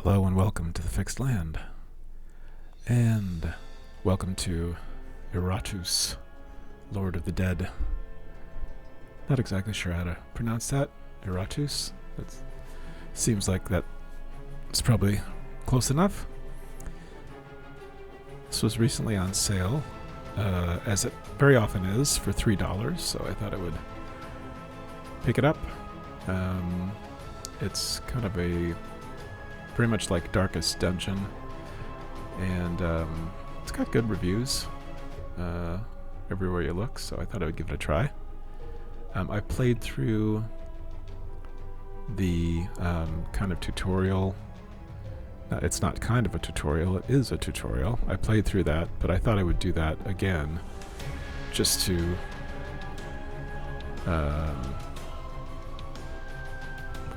Hello and welcome to the Fixed Land. And welcome to Iratus, Lord of the Dead. Not exactly sure how to pronounce that. Iratus? That seems like that's probably close enough. This was recently on sale, as it very often is, for $3, so I thought I would pick it up. It's kind of a pretty much like Darkest Dungeon, and it's got good reviews everywhere you look, so I thought I would give it a try. I played through the kind of tutorial. It's not kind of a tutorial, it is a tutorial. I played through that, but I thought I would do that again just to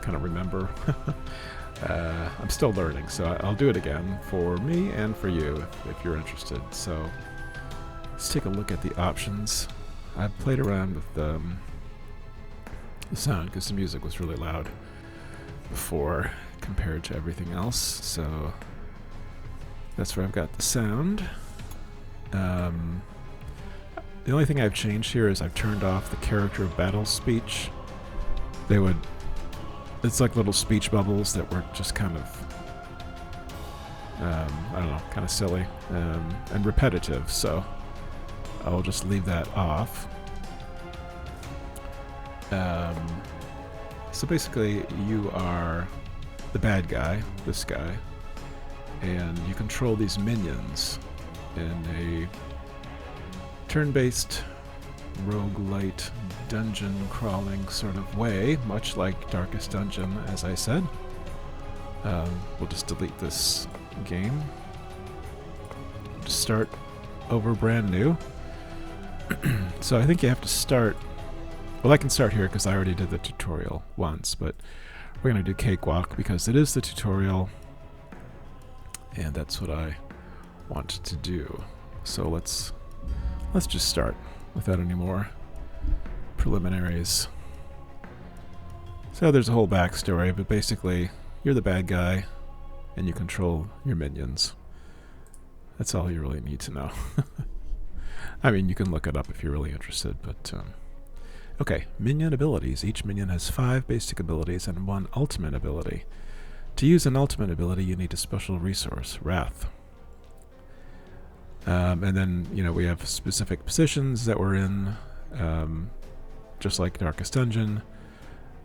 kind of remember. I'm still learning, so I'll do it again for me and for you if you're interested. So let's take a look at the options. I've played around with the sound because the music was really loud before compared to everything else. So that's where I've got the sound. The only thing I've changed here is I've turned off the character battle speech. It's like little speech bubbles that were just kind of, I don't know, kind of silly and repetitive, so I'll just leave that off. So basically, you are the bad guy, this guy, and you control these minions in a turn-based roguelite dungeon crawling sort of way, much like Darkest Dungeon, as I said. We'll just delete this game. Just start over brand new. So I think you have to start. Well, I can start here because I already did the tutorial once, but we're going to do Cakewalk because it is the tutorial, and that's what I want to do. So let's just start without any more preliminaries. So there's a whole backstory, but basically you're the bad guy and you control your minions. That's all you really need to know. I mean, you can look it up if you're really interested, but okay, minion abilities. Each minion has 5 basic abilities and 1 ultimate ability. To use an ultimate ability, you need a special resource, Wrath. And then, we have specific positions that we're in, just like Darkest Dungeon.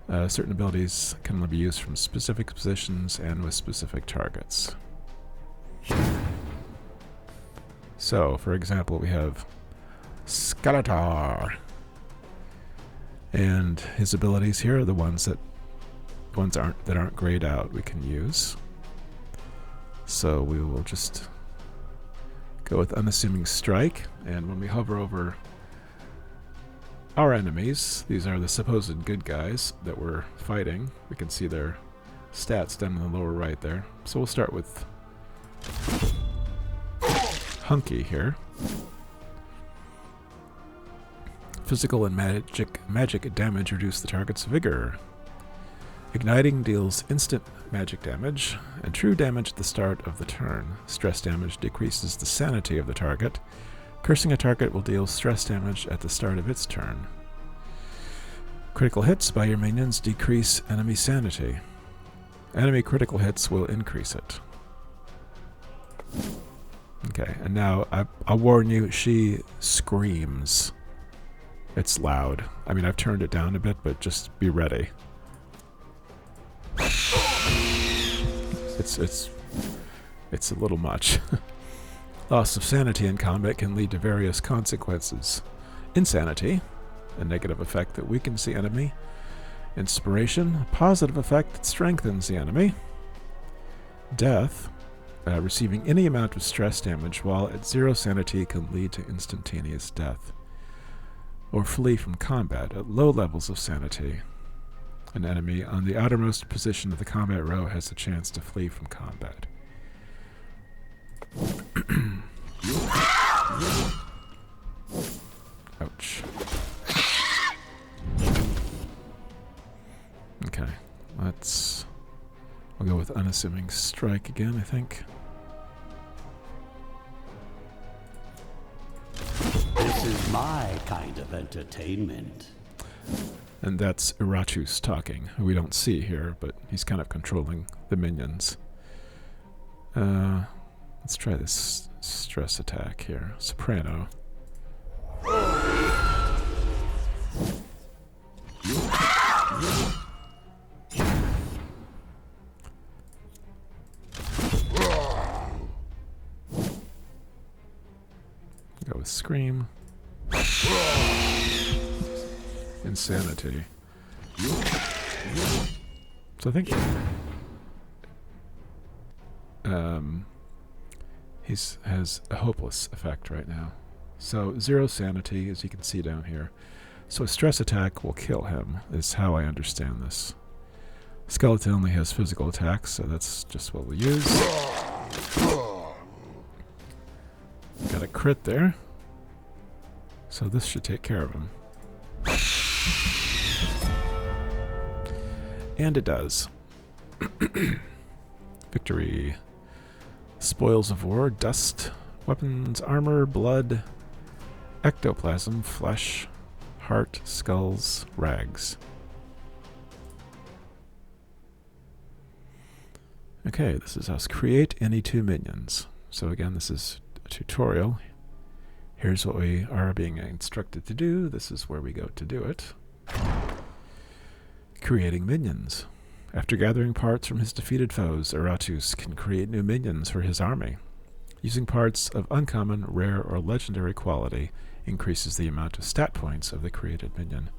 Certain abilities can only be used from specific positions and with specific targets. So, for example, we have Skeletor. And his abilities here are the ones that aren't grayed out we can use. So we will just go with Unassuming Strike, and when we hover over our enemies, these are the supposed good guys that we're fighting. We can see their stats down in the lower right there. So we'll start with Hunky here. Physical and magic damage reduce the target's vigor. Igniting deals instant magic damage and true damage at the start of the turn. Stress damage decreases the sanity of the target. Cursing a target will deal stress damage at the start of its turn. Critical hits by your minions decrease enemy sanity. Enemy critical hits will increase it. Okay, and now I'll warn you, she screams. It's loud. I mean, I've turned it down a bit, but just be ready. It's a little much. Loss of sanity in combat can lead to various consequences. Insanity, a negative effect that weakens the enemy. Inspiration, a positive effect that strengthens the enemy. Death, receiving any amount of stress damage while at 0 sanity can lead to instantaneous death. Or flee from combat at low levels of sanity. An enemy on the outermost position of the combat row has the chance to flee from combat. Ouch. Okay, let's We'll go with unassuming strike again, I think. This is my kind of entertainment. And that's Iratus talking, who we don't see here, but he's kind of controlling the minions. Let's try this stress attack here. Soprano. Go with Scream. Insanity. So I think he has a hopeless effect right now. So 0 sanity, as you can see down here. So a stress attack will kill him, is how I understand this. Skeleton only has physical attacks, so that's just what we'll use. Got a crit there. So this should take care of him. And it does. Victory. Spoils of war, dust, weapons, armor, blood, ectoplasm, flesh, heart, skulls, rags. Okay, this is us. Create any 2 minions. So again, this is a tutorial. Here's what we are being instructed to do. This is where we go to do it. Creating minions. After gathering parts from his defeated foes, Iratus can create new minions for his army. Using parts of uncommon, rare, or legendary quality increases the amount of stat points of the created minion.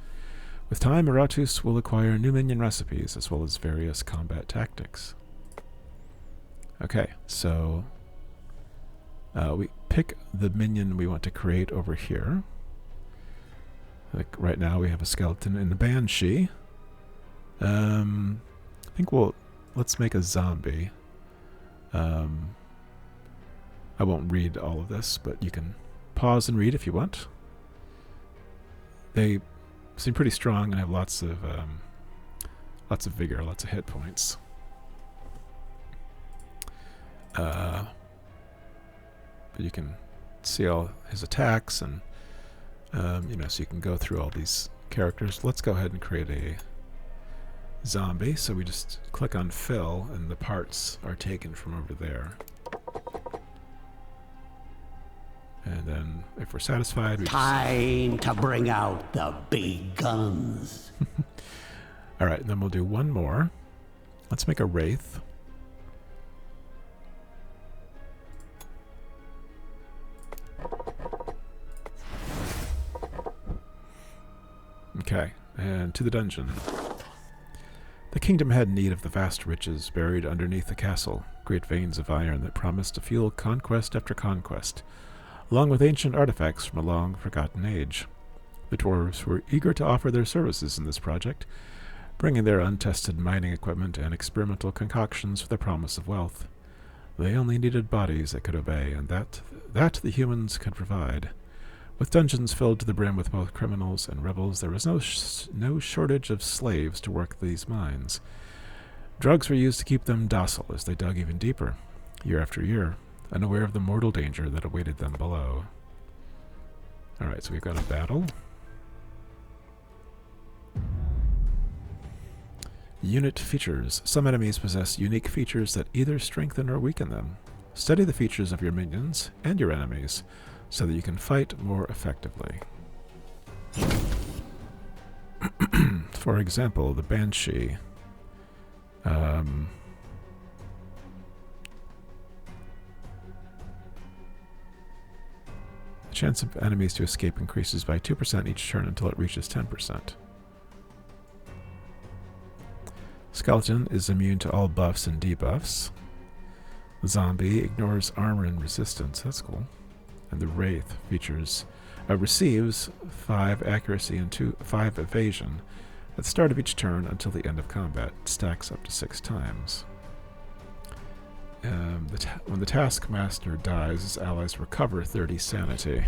With time, Iratus will acquire new minion recipes as well as various combat tactics. Okay, so we pick the minion we want to create over here. Like right now we have a skeleton in the Banshee. I think let's make a zombie. I won't read all of this, but you can pause and read if you want. They seem pretty strong and have lots of vigor, lots of hit points. But you can see all his attacks, and so you can go through all these characters. Let's go ahead and create a zombie. So we just click on fill, and the parts are taken from over there. And then, if we're satisfied, we Time to bring out the big guns. All right, and then we'll do one more. Let's make a wraith. Okay, and to the dungeon. The kingdom had need of the vast riches buried underneath the castle, great veins of iron that promised to fuel conquest after conquest, along with ancient artifacts from a long-forgotten age. The dwarves were eager to offer their services in this project, bringing their untested mining equipment and experimental concoctions with the promise of wealth. They only needed bodies that could obey, and that the humans could provide. With dungeons filled to the brim with both criminals and rebels, there was no shortage of slaves to work these mines. Drugs were used to keep them docile as they dug even deeper, year after year, unaware of the mortal danger that awaited them below. Alright, so we've got a battle. Unit features. Some enemies possess unique features that either strengthen or weaken them. Study the features of your minions and your enemies so that you can fight more effectively. For example, the Banshee. The chance of enemies to escape increases by 2% each turn until it reaches 10%. Skeleton is immune to all buffs and debuffs. The Zombie ignores armor and resistance. That's cool. And the Wraith receives 5 accuracy and 5 evasion at the start of each turn until the end of combat. It stacks up to 6 times. When the Taskmaster dies, his allies recover 30 sanity.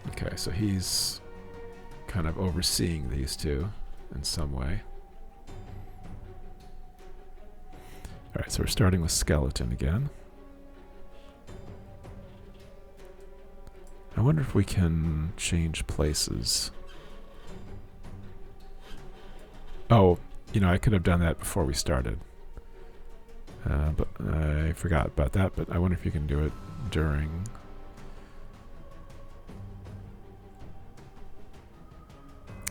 Okay, so he's kind of overseeing these two in some way. Alright, so we're starting with skeleton again. I wonder if we can change places. Oh, you know, I could have done that before we started. But I forgot about that, but I wonder if you can do it during.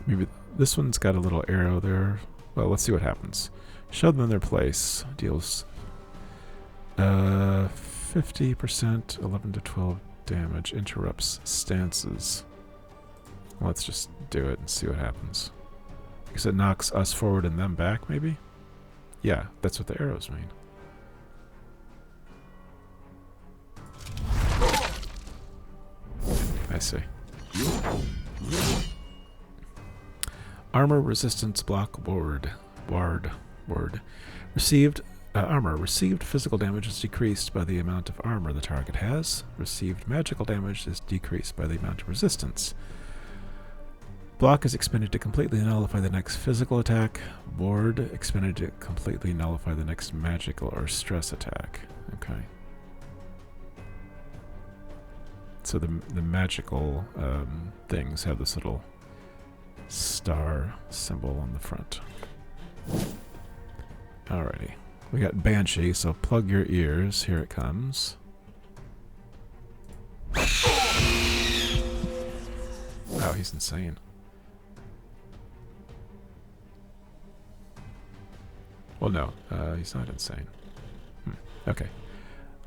Maybe this one's got a little arrow there. Well, let's see what happens. Shove them in their place. Deals 50%, 11 to 12 damage. Interrupts stances. Let's just do it and see what happens. Because it knocks us forward and them back, maybe? Yeah, that's what the arrows mean. I see. Armor resistance block ward. Received armor. Received physical damage is decreased by the amount of armor the target has. Received magical damage is decreased by the amount of resistance. Block is expended to completely nullify the next physical attack. Ward expended to completely nullify the next magical or stress attack. Okay. So the magical things have this little star symbol on the front. Alrighty. We got Banshee, so plug your ears. Here it comes. Wow, he's insane. Well, no, he's not insane. Okay,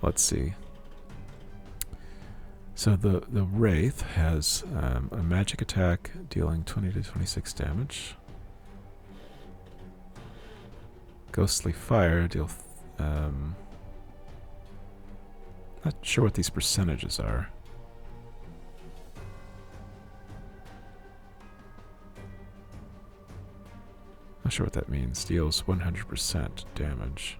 let's see. So the Wraith has a magic attack dealing 20 to 26 damage. Ghostly Fire deal. Not sure what these percentages are. Not sure what that means. Deals 100% damage.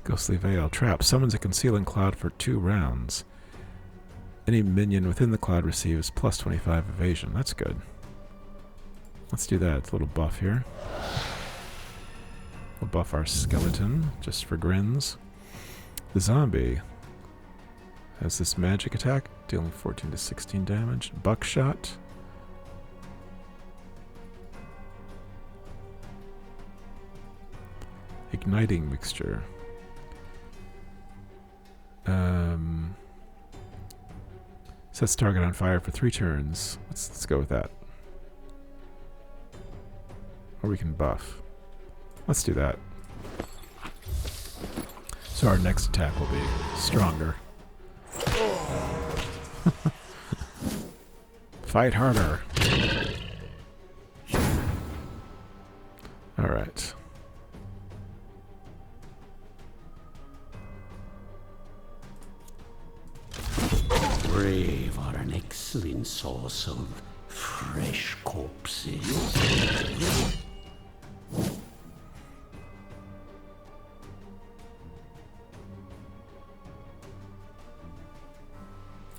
Ghostly Veil. Trap. Summons a concealing cloud for 2 rounds. Any minion within the cloud receives plus 25 evasion. That's good. Let's do that. It's a little buff here. We'll buff our skeleton, just for grins. The zombie has this magic attack, dealing 14 to 16 damage. Buckshot. Igniting mixture. Sets target on fire for 3 turns. Let's go with that. Or we can buff. Let's do that. So our next attack will be stronger. Fight harder. Alright. Brave are an excellent source of fresh corpses.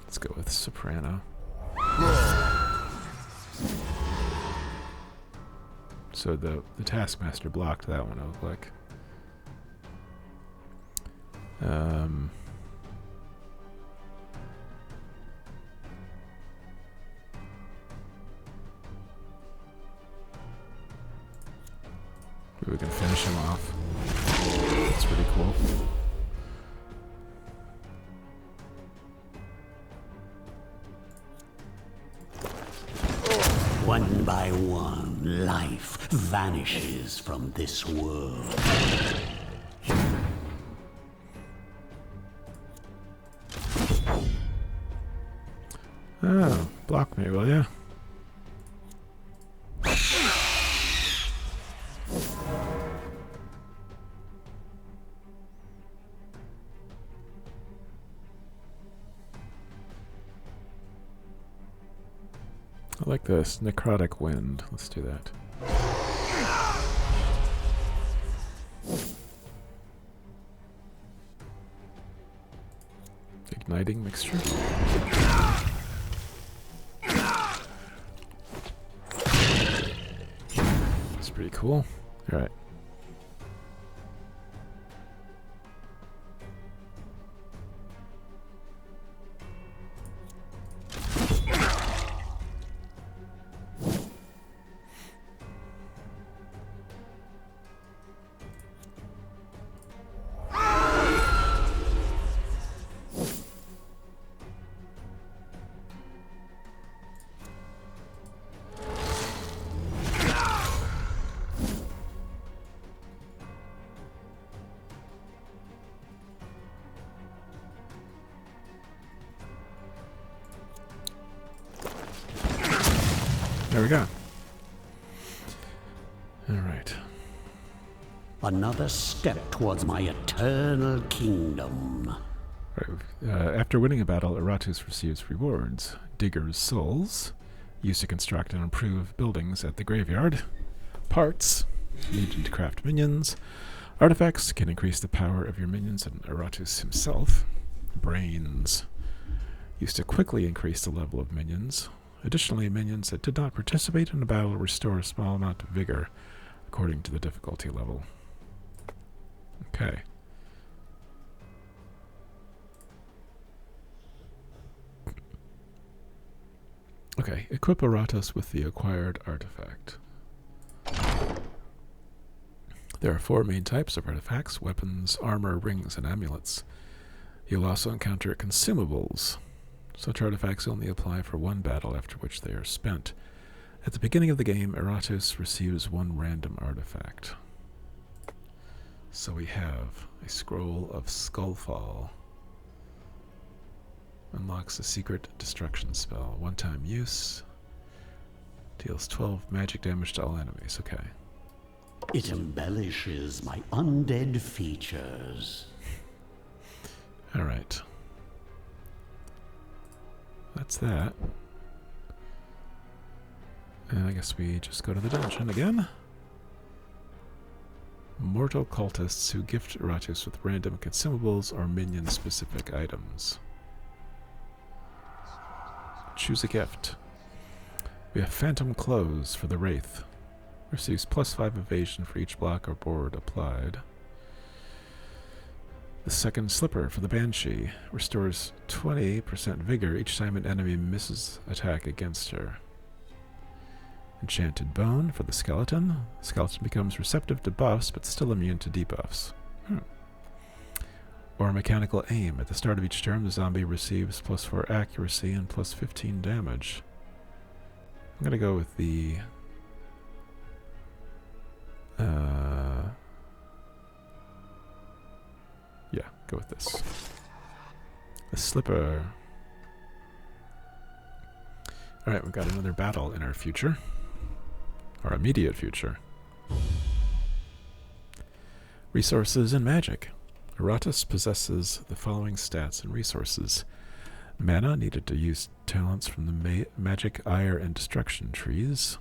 Let's go with soprano. So the taskmaster blocked that one, it looked like. Maybe we can finish him off. That's pretty cool. One by one, life vanishes from this world. Oh, block me, will ya? I like this. Necrotic Wind. Let's do that. Igniting mixture. pretty cool. All right. There we go. All right. Another step towards my eternal kingdom. After winning a battle, Iratus receives rewards. Digger's souls, used to construct and improve buildings at the graveyard. Parts, needed to craft minions. Artifacts can increase the power of your minions and Iratus himself. Brains, used to quickly increase the level of minions. Additionally, minions that did not participate in a battle restore a small amount of vigor, according to the difficulty level. Okay. Okay, equip Iratus with the acquired artifact. There are 4 main types of artifacts: weapons, armor, rings, and amulets. You'll also encounter consumables. Such artifacts only apply for one battle, after which they are spent. At the beginning of the game, Iratus receives 1 random artifact. So we have a Scroll of Skullfall. Unlocks a secret destruction spell. One-time use. Deals 12 magic damage to all enemies. Okay. It embellishes my undead features. Alright. That's that. And I guess we just go to the dungeon again. Mortal cultists who gift Iratus with random consumables or minion-specific items. Choose a gift. We have Phantom Clothes for the Wraith. Receives +5 evasion for each block or board applied. The second Slipper for the Banshee. Restores 20% vigor each time an enemy misses attack against her. Enchanted Bone for the Skeleton. Skeleton becomes receptive to buffs, but still immune to debuffs. Or Mechanical Aim. At the start of each turn, the zombie receives +4 accuracy and +15 damage. I'm going to go with the... yeah, go with this. The Slipper. Alright, we've got another battle in our future. Our immediate future. Resources and magic. Iratus possesses the following stats and resources. Mana, needed to use talents from the magic, ire, and destruction trees.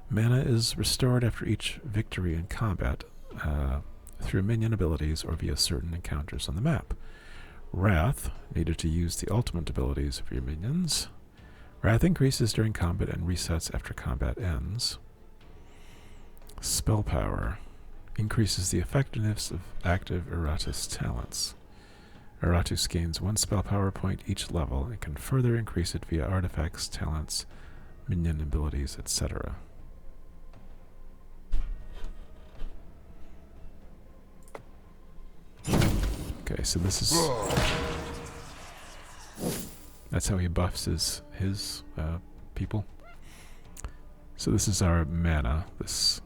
Mana is restored after each victory in combat through minion abilities or via certain encounters on the map. Wrath, needed to use the ultimate abilities of your minions. Wrath increases during combat and resets after combat ends. Spell power increases the effectiveness of active Iratus talents. Iratus gains 1 spell power point each level and can further increase it via artifacts, talents, minion abilities, etc. Okay, so this is... that's how he buffs his people. So this is our mana, this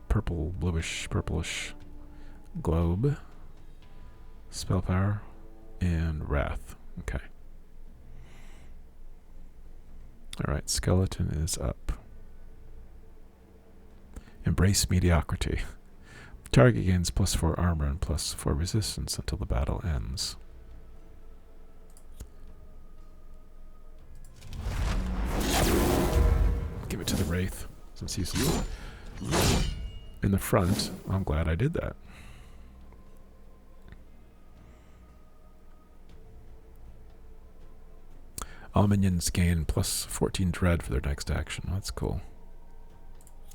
purple, bluish, purplish globe. Spell power and wrath. Okay. Alright, skeleton is up. Embrace mediocrity. Target gains +4 armor and +4 resistance until the battle ends. Give it to the Wraith, since he's in the front. I'm glad I did that. All minions gain +14 dread for their next action. That's cool.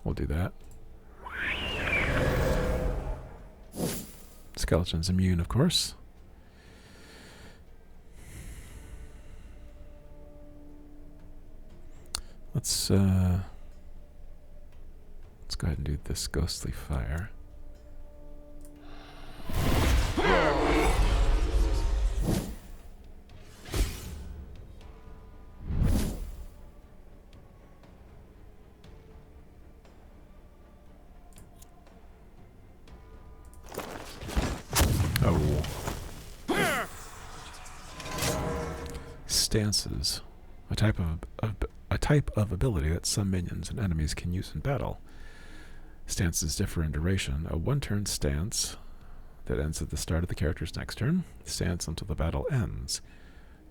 We'll do that. Skeleton's immune, of course. Let's go ahead and do this ghostly fire. Oh. Stances. A type of ability that some minions and enemies can use in battle. Stances differ in duration. A one-turn stance that ends at the start of the character's next turn. Stance until the battle ends.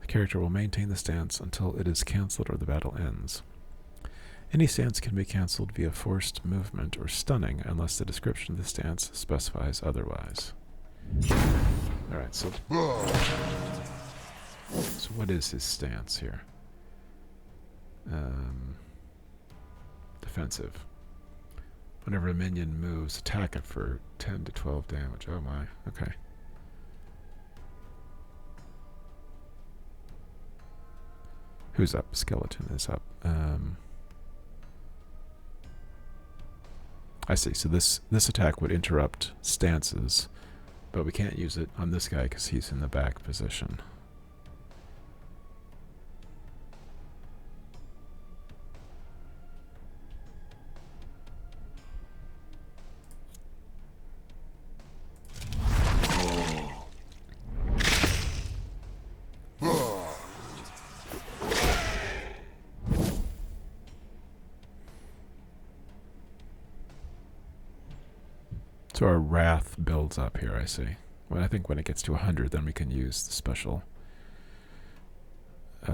The character will maintain the stance until it is cancelled or the battle ends. Any stance can be cancelled via forced movement or stunning unless the description of the stance specifies otherwise. Alright, so what is his stance here? Defensive. Whenever a minion moves, attack it for 10 to 12 damage. Oh my, okay. Who's up? Skeleton is up. I see, so this attack would interrupt stances, but we can't use it on this guy because he's in the back position. So our wrath builds up here, I see. Well, I think when it gets to 100, then we can use the special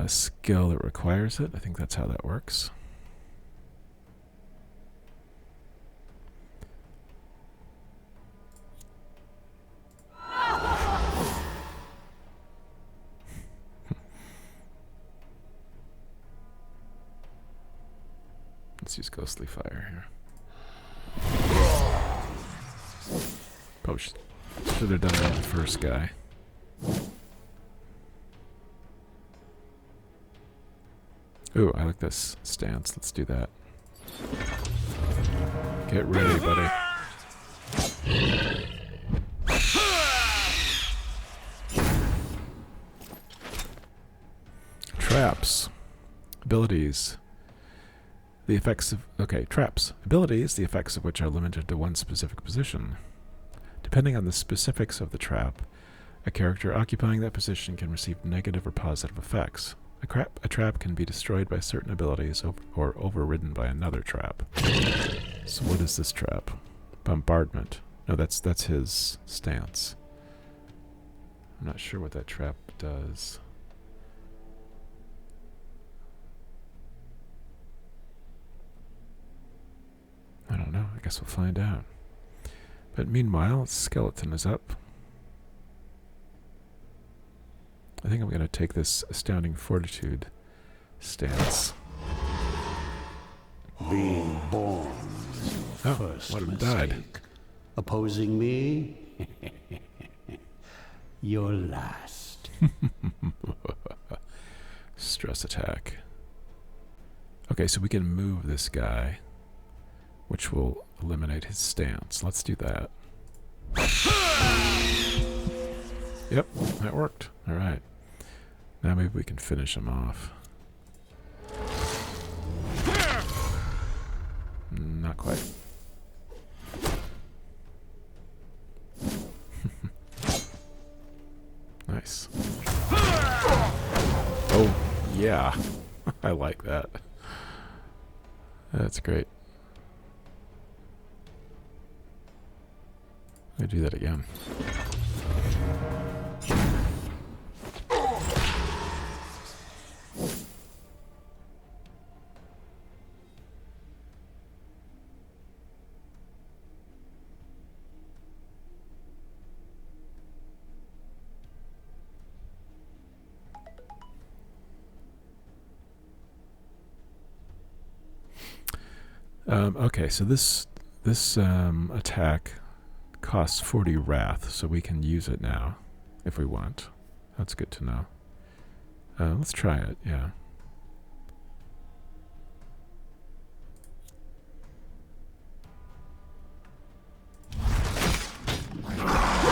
skill that requires it. I think that's how that works. Let's use ghostly fire here. Probably should have done it on the first guy. Ooh, I like this stance. Let's do that. Get ready, buddy. Traps. Abilities. The effects of... Okay, traps. Abilities, the effects of which are limited to one specific position. Depending on the specifics of the trap, a character occupying that position can receive negative or positive effects. A trap can be destroyed by certain abilities or overridden by another trap. So what is this trap? Bombardment. No, that's his stance. I'm not sure what that trap does. I don't know. I guess we'll find out. But meanwhile, skeleton is up. I think I'm going to take this astounding fortitude stance. Being born Oh, first one of them mistake. died. Opposing me? You're last. Stress attack. Okay, so we can move this guy, which will eliminate his stance. Let's do that. Yep, that worked. All right. Now maybe we can finish him off. Not quite. Nice. Oh, yeah. I like that. That's great. Let me do that again. Okay, so this attack costs 40 wrath, so we can use it now if we want. That's good to know. Let's try it, yeah.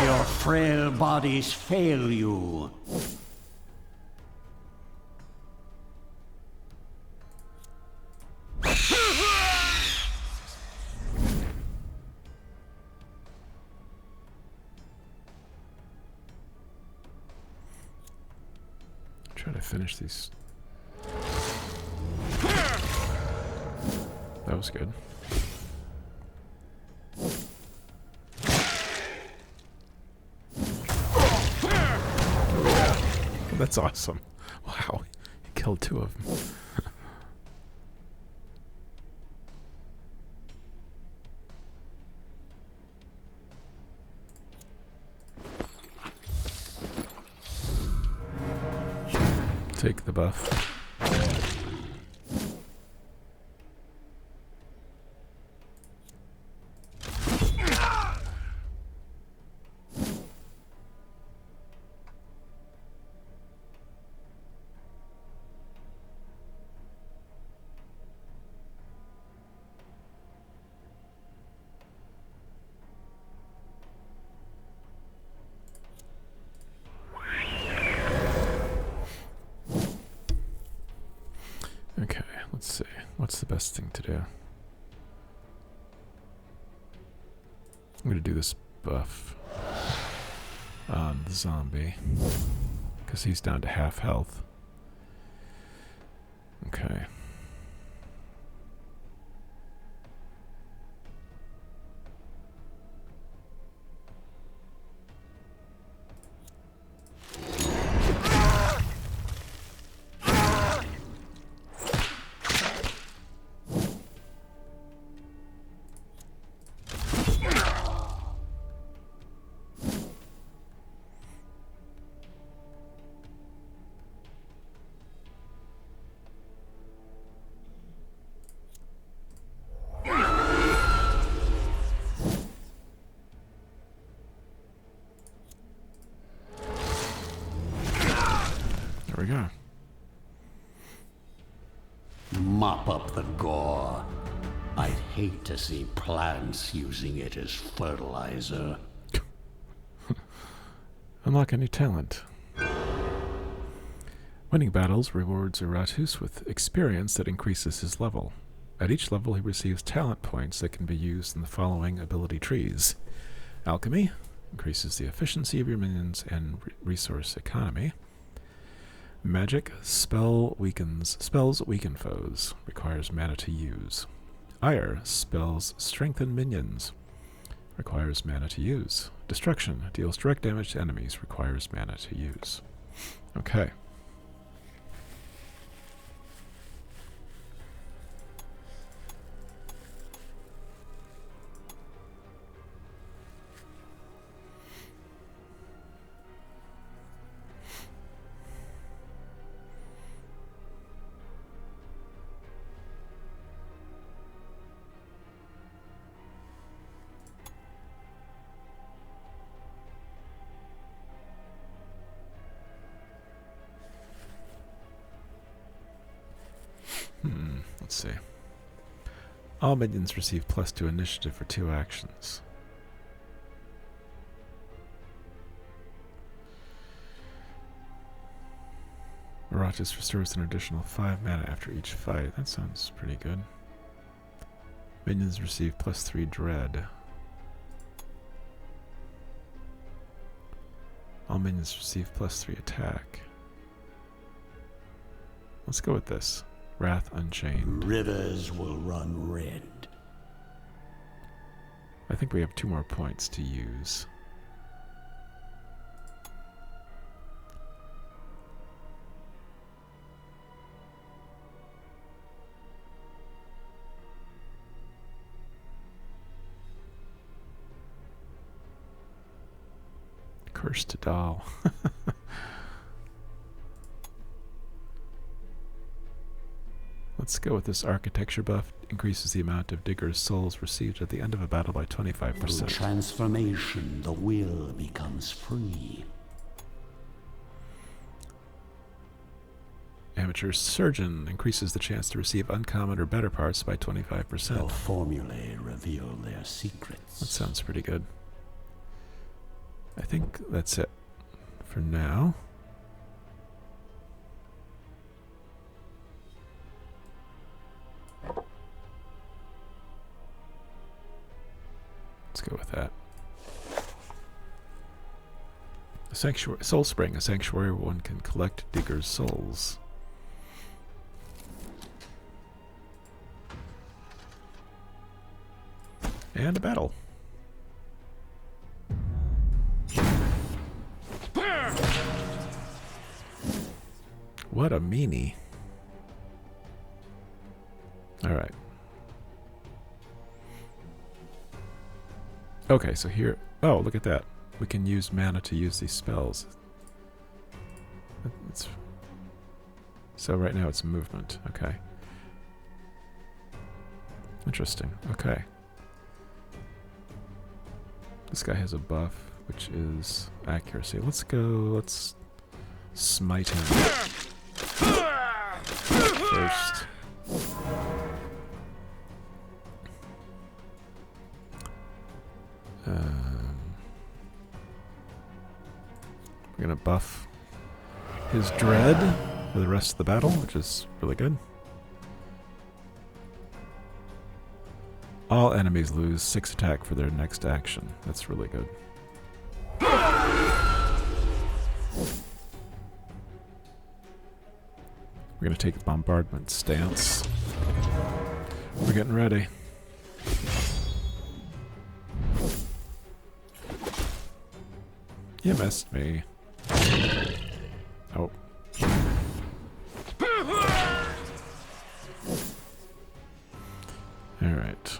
Your frail bodies fail you. Try to finish these. That was good. That's awesome. Wow, he killed 2 of them. Take the buff. Okay, let's see. What's the best thing to do? I'm going to do this buff on the zombie because he's down to half health. Okay. There we go. Mop up the gore. I'd hate to see plants using it as fertilizer. Unlock a new talent. Winning battles rewards Iratus with experience that increases his level. At each level he receives talent points that can be used in the following ability trees. Alchemy increases the efficiency of your minions and resource economy. Magic spells weaken foes, requires mana to use. Ire spells strengthen minions, requires mana to use. Destruction deals direct damage to enemies, requires mana to use. Okay. Let's see. All minions receive +2 initiative for 2 actions. Iratus restores an additional 5 mana after each fight. That sounds pretty good. Minions receive +3 dread. All minions receive +3 attack. Let's go with this. Wrath Unchained. Rivers will run red. I think we have 2 more points to use. Cursed doll. Let's go with this architecture buff. Increases the amount of diggers' souls received at the end of a battle by 25%. Through transformation, the will becomes free. Amateur surgeon increases the chance to receive uncommon or better parts by 25%. The formulae reveal their secrets. That sounds pretty good. I think that's it for now. Let's go with that. A sanctuary, soul spring, a sanctuary where one can collect diggers' souls. And a battle. What a meanie. Alright. Okay, so here... Oh, look at that. We can use mana to use these spells. So right now it's movement. Okay. Interesting. Okay. This guy has a buff, which is accuracy. Let's go... Let's smite him first. We're gonna buff his dread for the rest of the battle, which is really good. All enemies lose 6 attack for their next action. That's really good. We're gonna take a bombardment stance. We're getting ready. You missed me. Oh. Alright.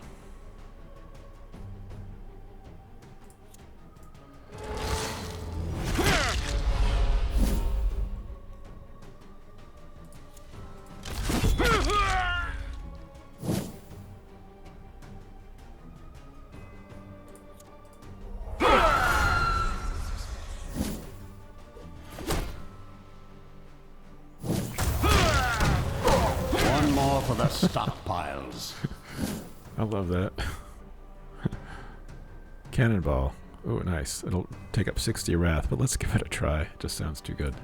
For the stockpiles. I love that. Cannonball. Oh, nice. It'll take up 60 wrath, but let's give it a try. It just sounds too good.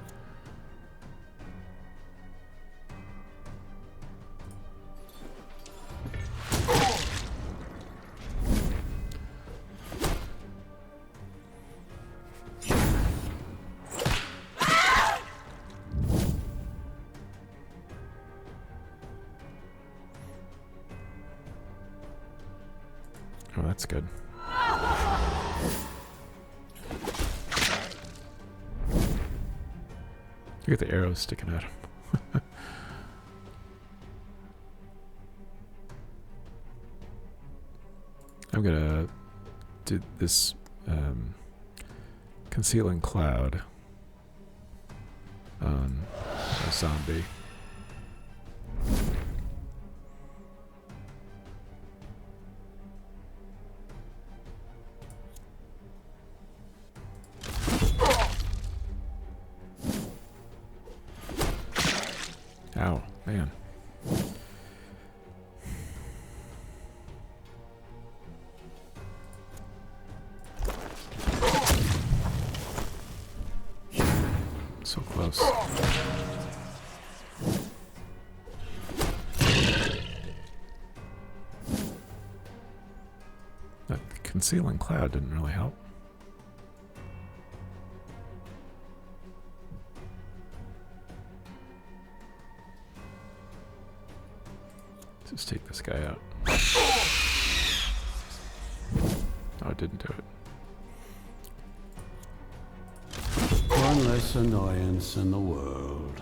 Oh, that's good. Look at the arrows sticking at him. I'm gonna do this concealing cloud on a zombie. Ow, man. So close. That concealing cloud didn't really help. Just take this guy out. Oh, it didn't do it. One less annoyance in the world.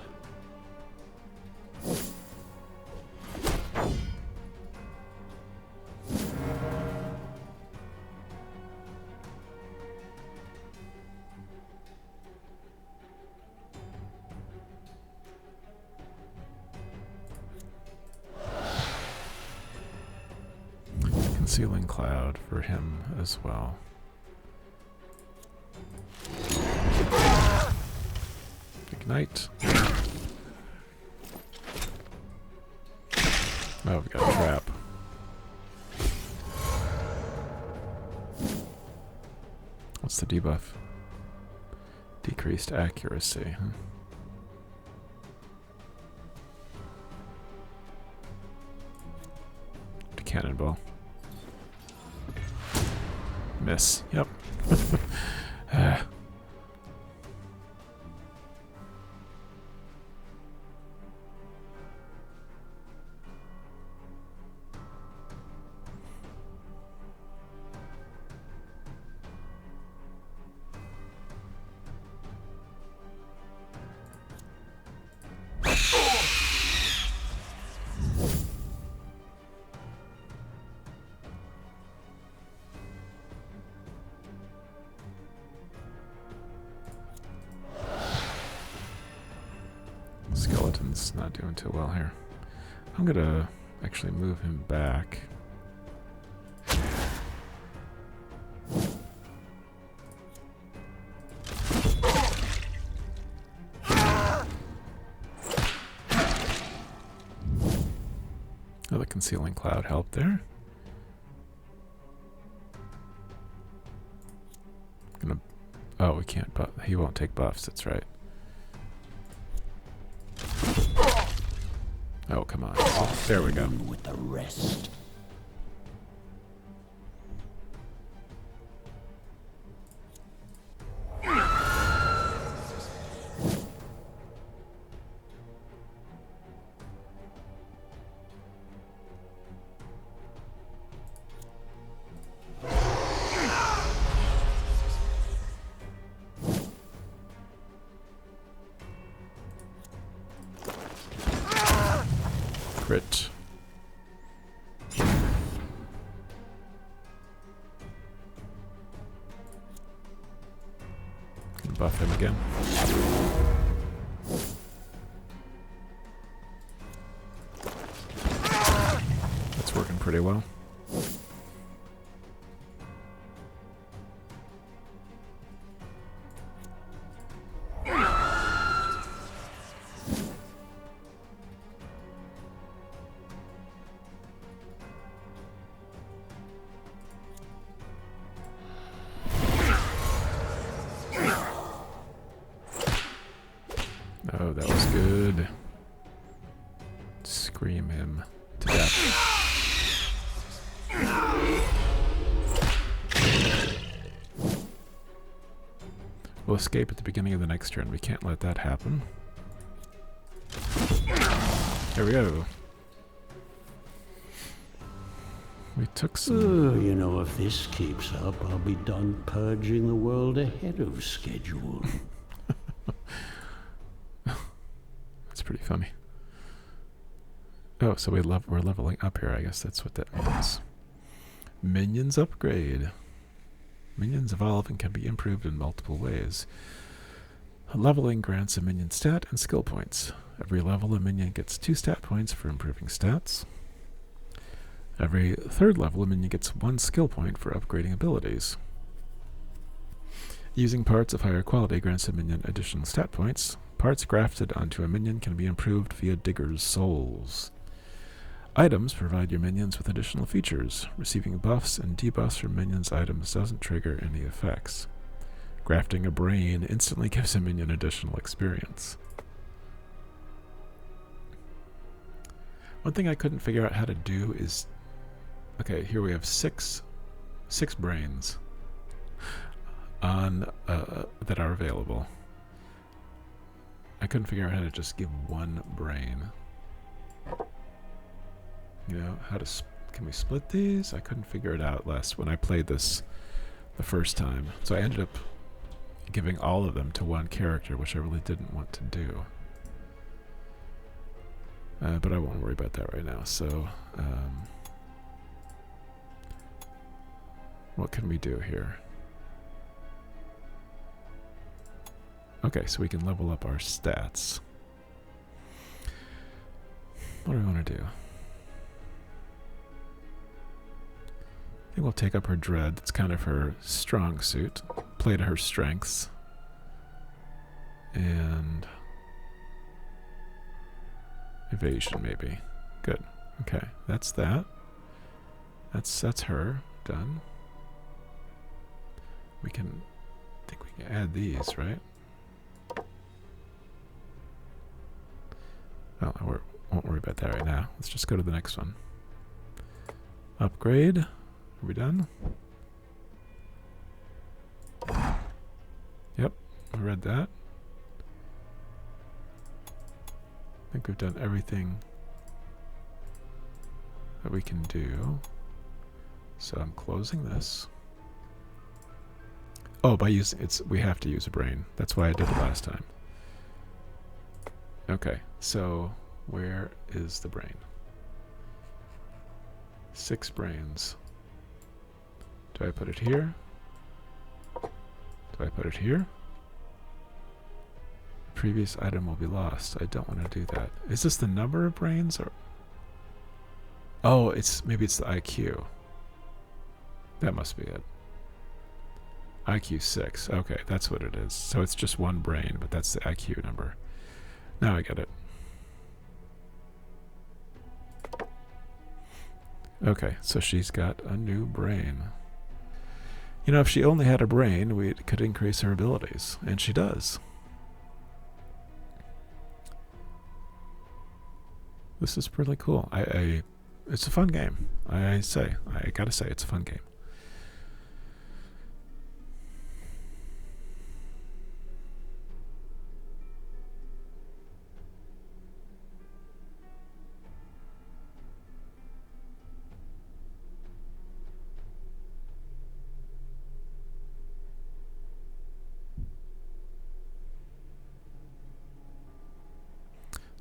concealing cloud for him as well. Ignite. Oh, we got a trap. What's the debuff? Decreased accuracy. Huh? To cannonball. Miss. Yep. Skeleton's not doing too well here. I'm gonna actually move him back. Oh, the concealing cloud helped there. Gonna. Oh, we can't. But he won't take buffs. That's right. Oh, come on. Oh, there we go. With the rest. Crit. Gonna buff him again. That's working pretty well. Oh, that was good. Scream him to death. We'll escape at the beginning of the next turn. We can't let that happen. There we go. We took some... You know, if this keeps up, I'll be done purging the world ahead of schedule. That's pretty funny. Oh, so we're leveling up here. I guess that's what that means. Minions upgrade. Minions evolve and can be improved in multiple ways. Leveling grants a minion stat and skill points. Every level, a minion gets 2 stat points for improving stats. Every third level, a minion gets 1 skill point for upgrading abilities. Using parts of higher quality grants a minion additional stat points. Parts grafted onto a minion can be improved via Digger's Souls. Items provide your minions with additional features. Receiving buffs and debuffs from minions' items doesn't trigger any effects. Grafting a brain instantly gives a minion additional experience. One thing I couldn't figure out how to do is... Okay, here we have six brains on that are available. I couldn't figure out how to just give 1 brain. You know, how to... Can we split these? I couldn't figure it out when I played this the first time. So I ended up giving all of them to 1 character, which I really didn't want to do. But I won't worry about that right now. So, what can we do here? Okay, so we can level up our stats. What do we want to do? think we'll take up her dread. It's kind of her strong suit. Play to her strengths. And evasion, maybe. Good. Okay, that's that. That's her. Done. We can... I think we can add these, right? Oh, we won't worry about that right now. Let's just go to the next one. Upgrade. Are we done? Yep, I read that. I think we've done everything that we can do. So I'm closing this. Oh, by using we have to use a brain. That's why I did it last time. Okay, so where is the brain? 6 brains. Do I put it here? Do I put it here? The previous item will be lost. I don't want to do that. Is this the number of brains or? Oh, maybe it's the IQ. That must be it. IQ 6. Okay, that's what it is. So it's just 1 brain, but that's the IQ number. Now I get it. Okay, so she's got a new brain. You know, if she only had a brain, we could increase her abilities, and she does. This is pretty cool. It's a fun game. I gotta say, it's a fun game.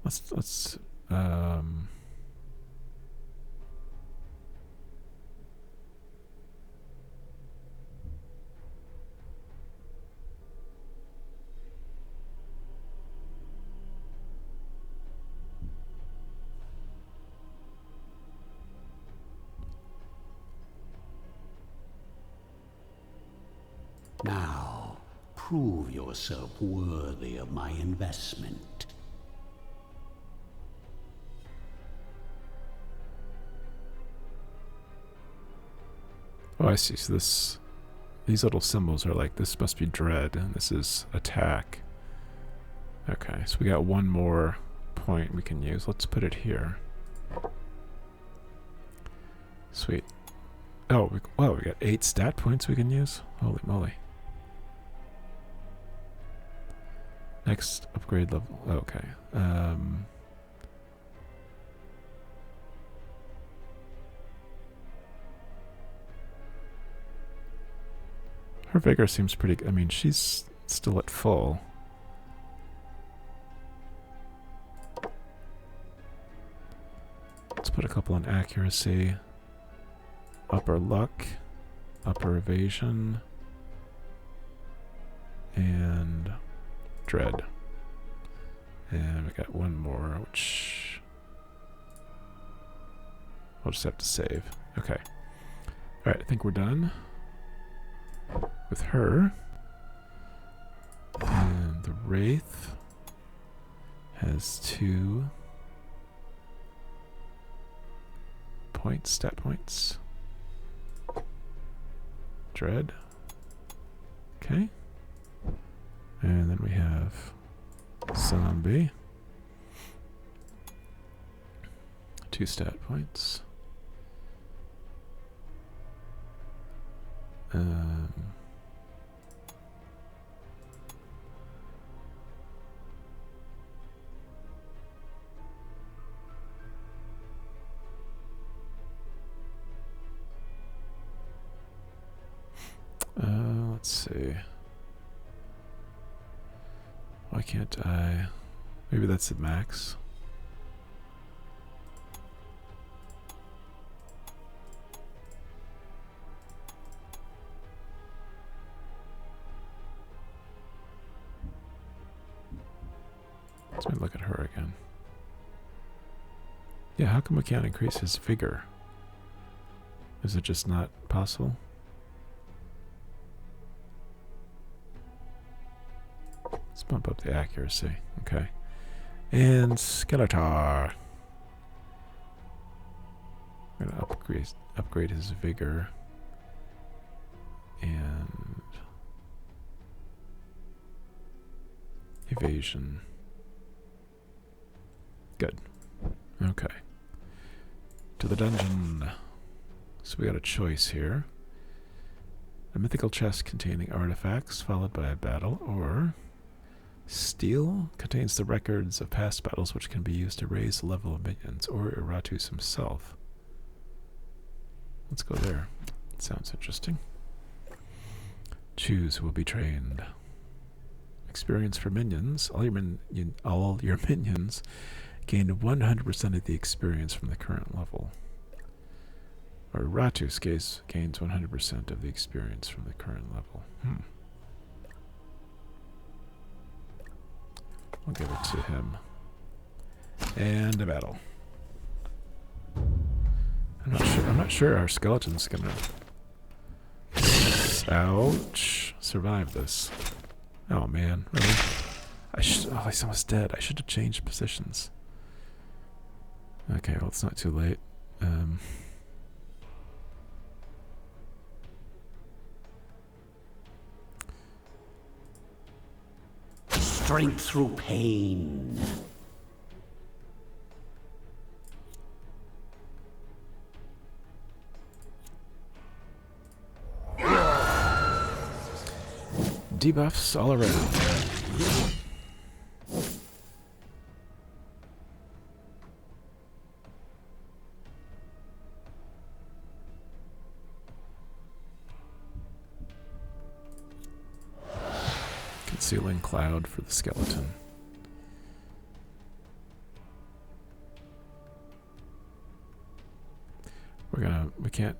Let's Now, prove yourself worthy of my investment. Oh, I see. So these little symbols are like, this must be dread, and this is attack. Okay, so we got 1 more point we can use. Let's put it here. Sweet. Oh, wow, we got 8 stat points we can use? Holy moly. Next upgrade level. Okay. Her vigor seems pretty... I mean, she's still at full. Let's put a couple on accuracy. Upper luck. Upper evasion. And dread. And we got 1 more, which... I'll just have to save. Okay. Alright, I think we're done with her. And the Wraith has 2 points, stat points. Dread. Okay. And then we have Zombie. 2 stat points. Let's see. Why can't I? Maybe that's the max. Let me look at her again. Yeah, how come we can't increase his vigor? Is it just not possible? Let's bump up the accuracy. Okay. And Skeletor. I'm gonna upgrade his vigor and evasion. Good. Okay. To the dungeon. So we got a choice here. A mythical chest containing artifacts followed by a battle, or steel contains the records of past battles which can be used to raise the level of minions, or Iratus himself. Let's go there. Sounds interesting. Choose who will be trained. Experience for minions. All your minions gain 100% of the experience from the current level. Or Iratus gains 100% of the experience from the current level. I'll give it to him. And a battle. I'm not sure our skeleton's gonna ouch survive this. Oh man, really? He's almost dead. I should have changed positions. Okay, well it's not too late. Strength through pain. Debuffs all around. Concealing cloud for the skeleton.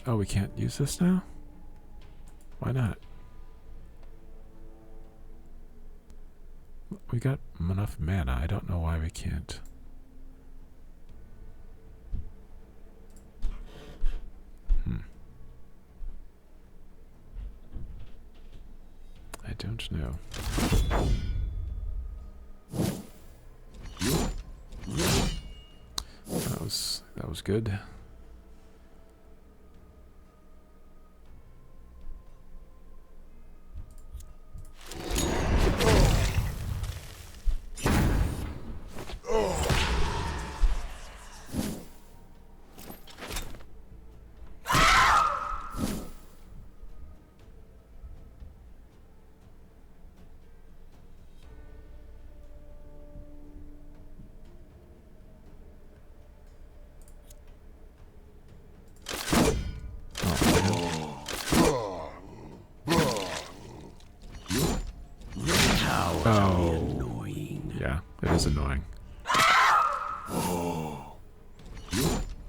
We can't use this now? Why not? We got enough mana. I don't know why we can't. I don't know. That was good. Yeah, it is annoying.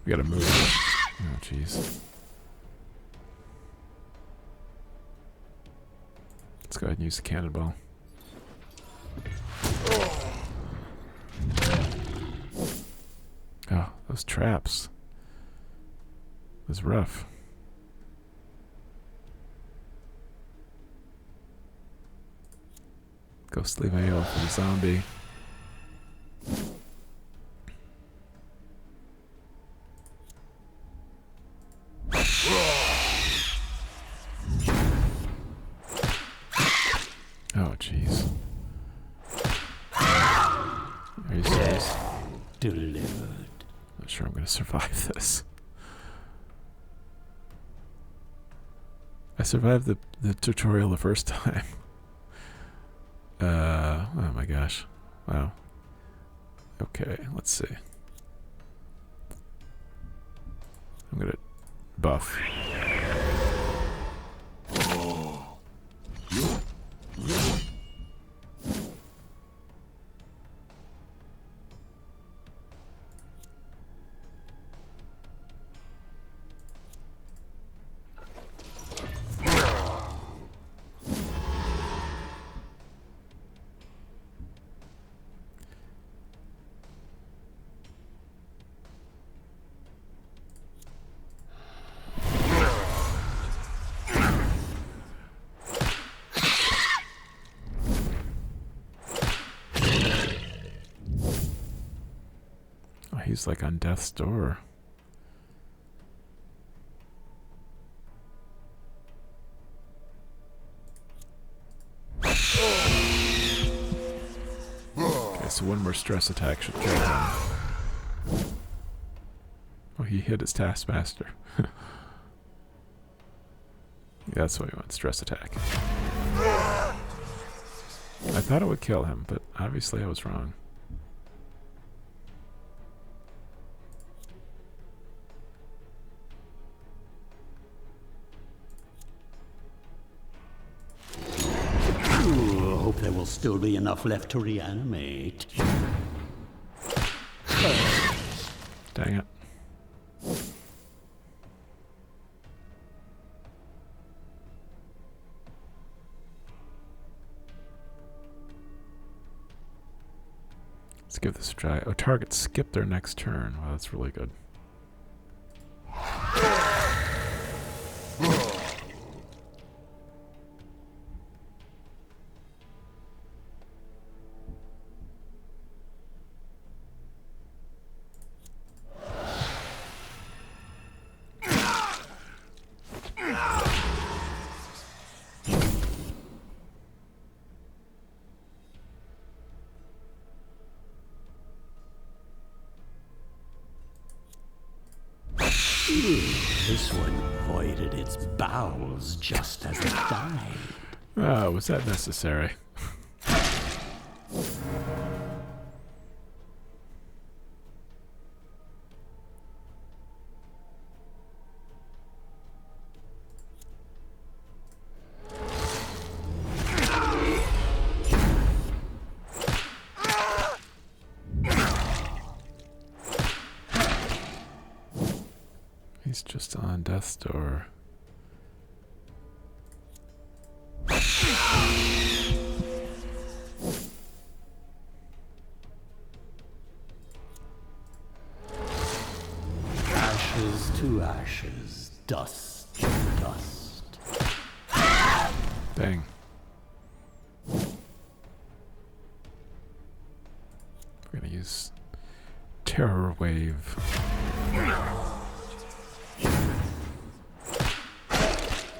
We gotta move. Oh, jeez. Let's go ahead and use the cannonball. Oh, those traps. It was rough. Ghostly Veil for the zombie. Oh, jeez. Are you serious? Delivered. Not sure I'm going to survive this. I survived the tutorial the first time. Oh my gosh. Wow. Okay, let's see. I'm gonna buff. He's like on death's door. Okay, so one more stress attack should kill him. Oh, he hit his taskmaster. Yeah, that's what we want, stress attack. I thought it would kill him, but obviously I was wrong. Ooh, I hope there will still be enough left to reanimate. Dang it. Let's give this a try. Oh, targets skip their next turn. Wow, that's really good. This one voided its bowels just as it died. Oh, was that necessary? He's just on death's door. Ashes to ashes, dust to dust. Dang. We're gonna use Terror Wave.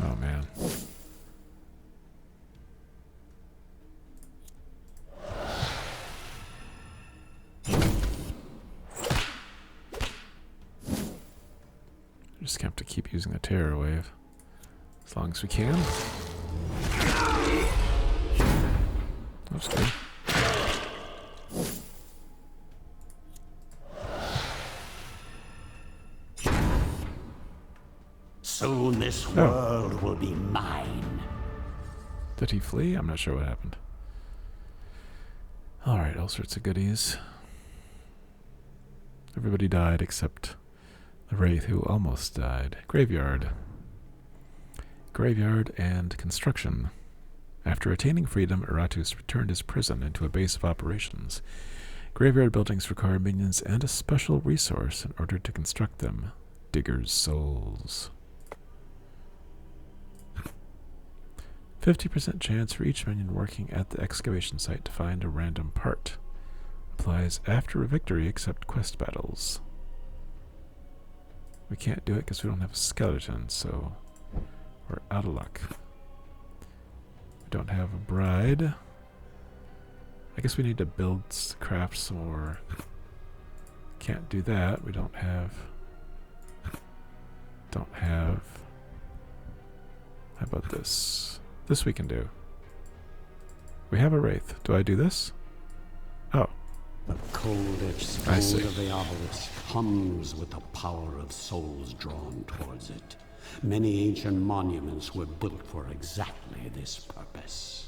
Oh man. Just have to keep using the Terror Wave as long as we can. That's good. Soon this world will be mine. Did he flee? I'm not sure what happened. Alright, all sorts of goodies. Everybody died except the Wraith, who almost died. Graveyard. Graveyard and construction. After attaining freedom, Iratus returned his prison into a base of operations. Graveyard buildings require minions and a special resource in order to construct them. Digger's Souls. 50% chance for each minion working at the excavation site to find a random part. Applies after a victory except quest battles. We can't do it because we don't have a skeleton, so we're out of luck. We don't have a bride. I guess we need to build, craft some more. Can't do that. We don't have. How about this? This we can do. We have a Wraith. Do I do this? Oh. The cold-edged sword of the obelisk hums with the power of souls drawn towards it. Many ancient monuments were built for exactly this purpose.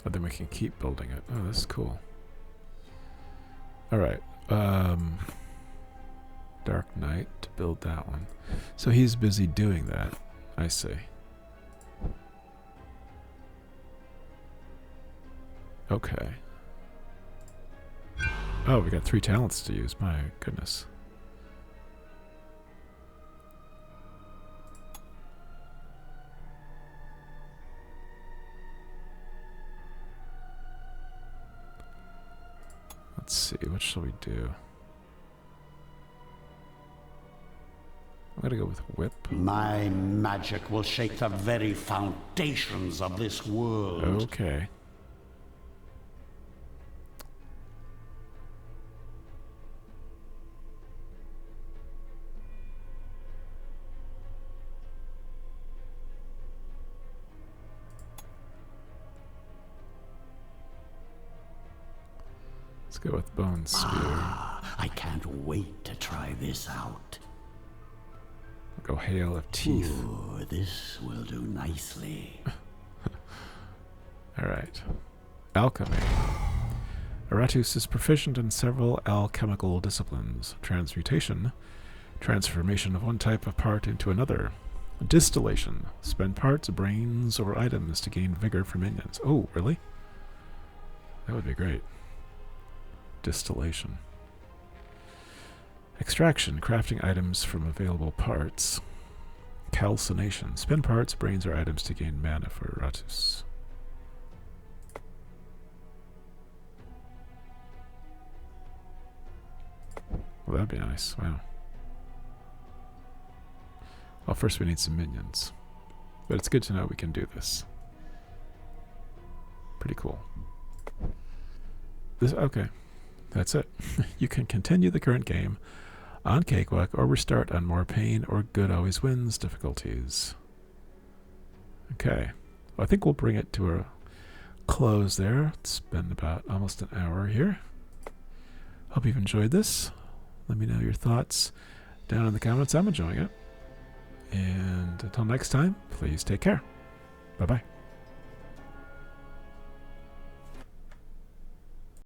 And then we can keep building it. Oh, this is cool. Alright. Dark Knight to build that one. So he's busy doing that. I see. Okay. Oh, we got 3 talents to use. My goodness. Let's see, what shall we do? I'm gonna go with whip. My magic will shake the very foundations of this world. Okay. Let's go with bone spear. I can't wait to try this out. Go hail of teeth. Ooh, this will do nicely. Alright. Alchemy. Iratus is proficient in several alchemical disciplines. Transmutation. Transformation of one type of part into another. Distillation. Spend parts, brains, or items to gain vigor for minions. Oh, really? That would be great. Distillation. Extraction. Crafting items from available parts. Calcination. Spend parts, brains, or items to gain mana for Iratus. Well, that'd be nice. Wow. Well, first we need some minions. But it's good to know we can do this. Pretty cool. Okay. That's it. You can continue the current game on Cakewalk or restart on more pain or good always wins difficulties. Okay. Well, I think we'll bring it to a close there. It's been about almost an hour here. Hope you've enjoyed this. Let me know your thoughts down in the comments. I'm enjoying it. And until next time, please take care. Bye-bye.